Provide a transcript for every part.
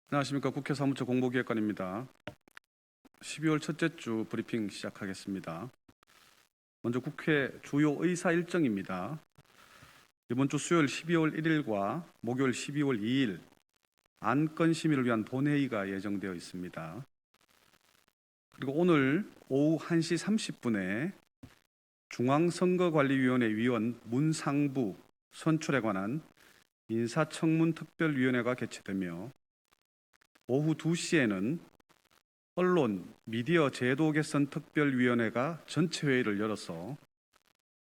안녕하십니까. 국회 사무처 공보기획관입니다. 12월 첫째 주 브리핑 시작하겠습니다. 먼저 국회 주요 의사 일정입니다. 이번 주 수요일 12월 1일과 목요일 12월 2일 안건 심의를 위한 본회의가 예정되어 있습니다. 그리고 오늘 오후 1시 30분에 중앙선거관리위원회 위원 문상부 선출에 관한 인사청문특별위원회가 개최되며 오후 2시에는 언론 미디어 제도 개선 특별위원회가 전체 회의를 열어서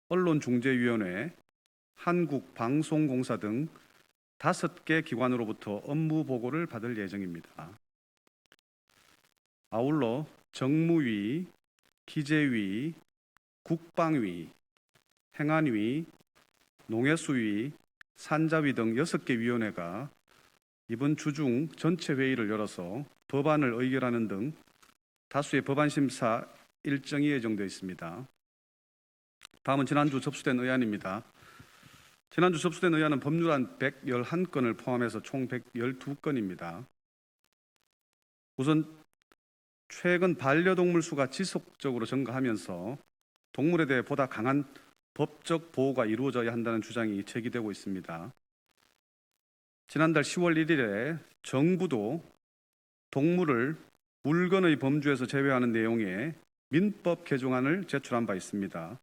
언론중재위원회, 한국방송공사 등 5개 기관으로부터 업무 보고를 받을 예정입니다. 아울러 정무위, 기재위, 국방위, 행안위, 농해수위, 산자위 등 6개 위원회가 이번 주 중 전체 회의를 열어서 법안을 의결하는 등 다수의 법안 심사 일정이 예정되어 있습니다. 다음은 지난주 접수된 의안입니다. 지난주 접수된 의안은 법률안 111건을 포함해서 총 112건입니다. 우선 최근 반려동물 수가 지속적으로 증가하면서 동물에 대해 보다 강한 법적 보호가 이루어져야 한다는 주장이 제기되고 있습니다. 지난달 10월 1일에 정부도 동물을 물건의 범주에서 제외하는 내용의 민법 개정안을 제출한 바 있습니다.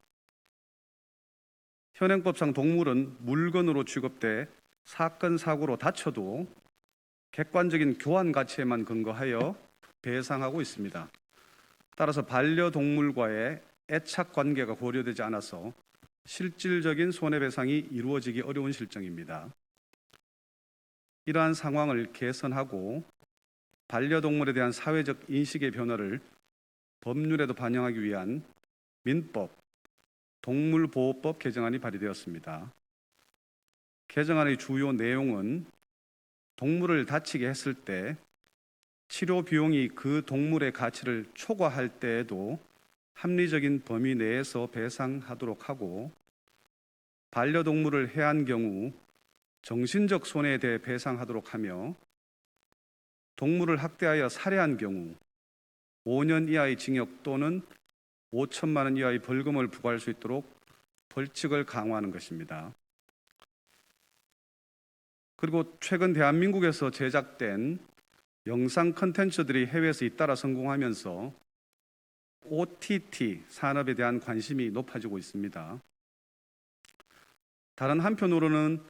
현행법상 동물은 물건으로 취급돼 사건, 사고로 다쳐도 객관적인 교환 가치에만 근거하여 배상하고 있습니다. 따라서 반려동물과의 애착 관계가 고려되지 않아서 실질적인 손해배상이 이루어지기 어려운 실정입니다. 이러한 상황을 개선하고 반려동물에 대한 사회적 인식의 변화를 법률에도 반영하기 위한 민법, 동물보호법 개정안이 발의되었습니다. 개정안의 주요 내용은 동물을 다치게 했을 때 치료 비용이 그 동물의 가치를 초과할 때에도 합리적인 범위 내에서 배상하도록 하고, 반려동물을 해한 경우 정신적 손해에 대해 배상하도록 하며, 동물을 학대하여 살해한 경우 5년 이하의 징역 또는 5천만 원 이하의 벌금을 부과할 수 있도록 벌칙을 강화하는 것입니다. 그리고 최근 대한민국에서 제작된 영상 콘텐츠들이 해외에서 잇따라 성공하면서 OTT 산업에 대한 관심이 높아지고 있습니다. 다른 한편으로는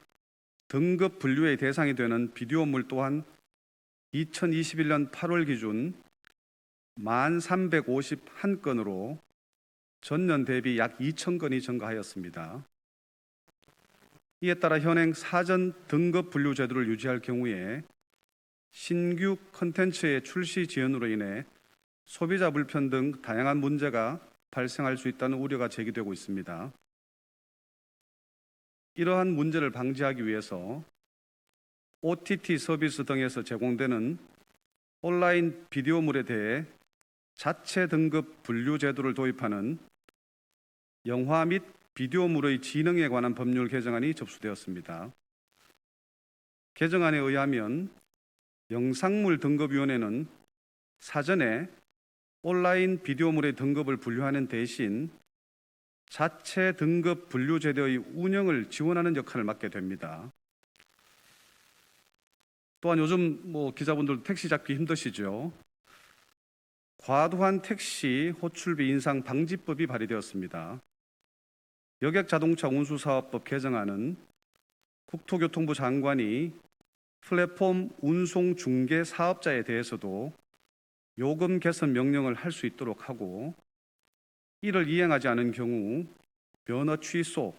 등급 분류의 대상이 되는 비디오물 또한 2021년 8월 기준 1,351건으로 전년 대비 약 2,000건이 증가하였습니다. 이에 따라 현행 사전 등급 분류 제도를 유지할 경우에 신규 콘텐츠의 출시 지연으로 인해 소비자 불편 등 다양한 문제가 발생할 수 있다는 우려가 제기되고 있습니다. 이러한 문제를 방지하기 위해서 OTT 서비스 등에서 제공되는 온라인 비디오물에 대해 자체 등급 분류 제도를 도입하는 영화 및 비디오물의 지능에 관한 법률 개정안이 접수되었습니다. 개정안에 의하면 영상물 등급위원회는 사전에 온라인 비디오물의 등급을 분류하는 대신 자체 등급 분류 제도의 운영을 지원하는 역할을 맡게 됩니다. 또한 요즘 기자분들 택시 잡기 힘드시죠? 과도한 택시 호출비 인상 방지법이 발의되었습니다. 여객자동차 운수사업법 개정안은 국토교통부 장관이 플랫폼 운송 중개 사업자에 대해서도 요금 개선 명령을 할 수 있도록 하고, 이를 이행하지 않은 경우 면허 취소,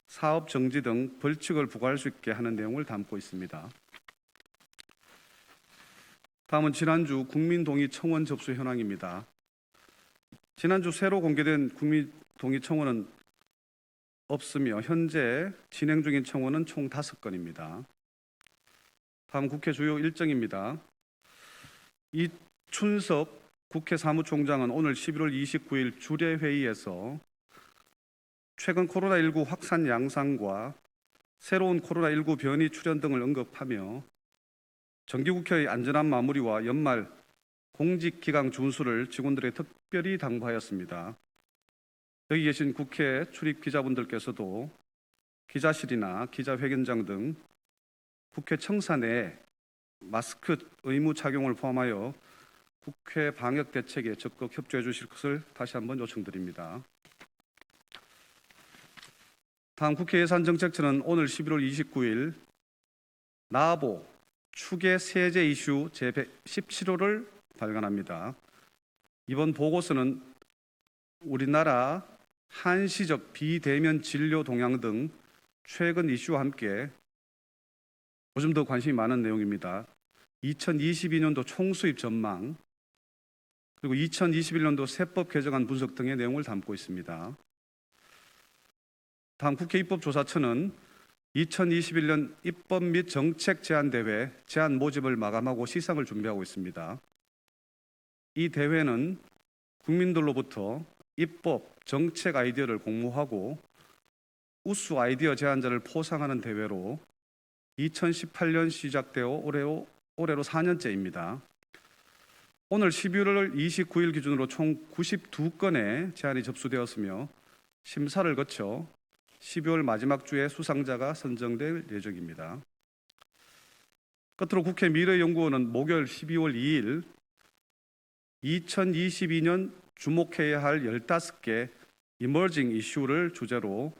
사업 정지 등 벌칙을 부과할 수 있게 하는 내용을 담고 있습니다. 다음은 지난주 국민동의 청원 접수 현황입니다. 지난주 새로 공개된 국민동의 청원은 없으며 현재 진행 중인 청원은 총 5건입니다. 다음 국회 주요 일정입니다. 이춘석 국회 사무총장은 오늘 11월 29일 주례회의에서 최근 코로나19 확산 양상과 새로운 코로나19 변이 출현 등을 언급하며 정기국회의 안전한 마무리와 연말 공직기강 준수를 직원들에게 특별히 당부하였습니다. 여기 계신 국회 출입 기자분들께서도 기자실이나 기자회견장 등 국회 청사 내 마스크 의무 착용을 포함하여 국회 방역 대책에 적극 협조해 주실 것을 다시 한번 요청드립니다. 다음 국회 예산정책처는 오늘 11월 29일 나보 추계 세제 이슈 제117호를 발간합니다. 이번 보고서는 우리나라 한시적 비대면 진료 동향 등 최근 이슈와 함께 요즘 더 관심이 많은 내용입니다. 2022년도 총수입 전망, 그리고 2021년도 세법 개정안 분석 등의 내용을 담고 있습니다. 다음 국회 입법조사처는 2021년 입법 및 정책 제안 대회 제안 모집을 마감하고 시상을 준비하고 있습니다. 이 대회는 국민들로부터 입법, 정책 아이디어를 공모하고 우수 아이디어 제안자를 포상하는 대회로 2018년 시작되어 올해로 4년째입니다. 오늘 11월 29일 기준으로 총 92건의 제안이 접수되었으며 심사를 거쳐 12월 마지막 주에 수상자가 선정될 예정입니다. 끝으로 국회 미래연구원은 목요일 12월 2일 2022년 주목해야 할 15개 이머징 이슈를 주제로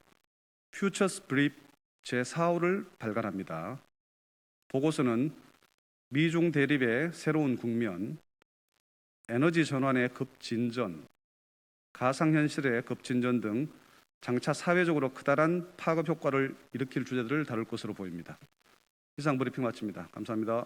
퓨처스 브리프 제4호를 발간합니다. 보고서는 미중 대립의 새로운 국면, 에너지 전환의 급진전, 가상현실의 급진전 등 장차 사회적으로 커다란 파급 효과를 일으킬 주제들을 다룰 것으로 보입니다. 이상 브리핑 마칩니다. 감사합니다.